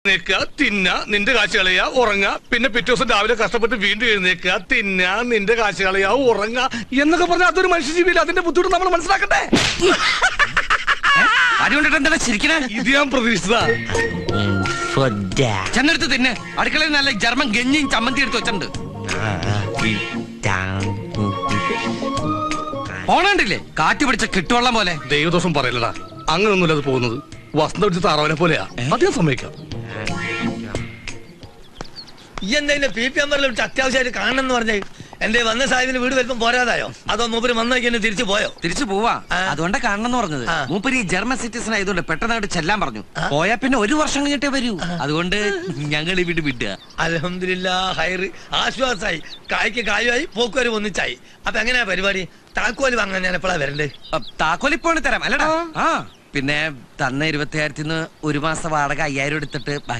എഴുന്നേക്കുക, തിന്ന, നിന്റെ കാശ് കളയുക, ഉറങ്ങുക, പിന്നെ പിറ്റേ ദിവസം രാവിലെ കഷ്ടപ്പെട്ട് വീണ്ടും എഴുന്നേക്കുക, തിന്ന, നിന്റെ കാശ് കളയുക, ഉറങ്ങുക എന്നൊക്കെ പറഞ്ഞാൽ അതൊരു മനുഷ്യജീവിയില്ല. അതിന്റെ ബുദ്ധിമുട്ട് നമ്മൾ മനസ്സിലാക്കട്ടെ. ഇത് ഞാൻ പ്രതീക്ഷിച്ചതാ. ചെന്നെടുത്ത് തിന്നെ. അടുക്കളയിൽ നല്ല ജർമ്മൻ ഗഞ്ഞിയും ചമ്മന്തി എടുത്ത് വെച്ചിട്ടുണ്ട്. പോണണ്ടില്ലേ കാറ്റ് പിടിച്ച കിട്ടുവെള്ളം പോലെ. ദൈവദോഷം പറയലടാ, അങ്ങനൊന്നുമില്ല അത് പോകുന്നത്. വസന്ത പിടിച്ച താറാവിനെ പോലെയാ. അധികം സമ്മതിക്കാം. ഈ എന്തെങ്കിലും PPM അത്യാവശ്യമായിട്ട് കാണണം എന്ന് പറഞ്ഞേ. എന്റെ വന്ന സാഹിബിന് വീട് വലിപ്പം പോരാതായോ? അതോ മൂപ്പര് വന്നേക്ക് എന്നെ തിരിച്ചു പോയോ? തിരിച്ചു പോവാ. അതുകൊണ്ടാ കാണണം എന്ന് പറഞ്ഞത്. മൂപ്പര് ഈ ജർമ്മൻ സിറ്റിസൺ ആയതുകൊണ്ട് പെട്ടെന്ന് ചെല്ലാൻ പറഞ്ഞു. പോയാ പിന്നെ 1 വർഷം കഴിഞ്ഞിട്ടേ വരൂ. അതുകൊണ്ട് ഞങ്ങൾ ഈ വീട് വിടുക. അൽഹംദുലില്ലാ, ഹൈറ്, ആശ്വാസായി. കായ്ക്ക് കായുമായി, പോക്കുവരും ഒന്നിച്ചായി. അപ്പൊ എങ്ങനെയാ പരിപാടി? താക്കോല് വാങ്ങാൻ ഞാൻ എപ്പോഴാ വരണ്ടേ? താക്കോലിപ്പോണ് തരാം അല്ലടാ. പിന്നെ തന്ന 20,000 1 മാസം വാടക 5,000 എടുത്തിട്ട്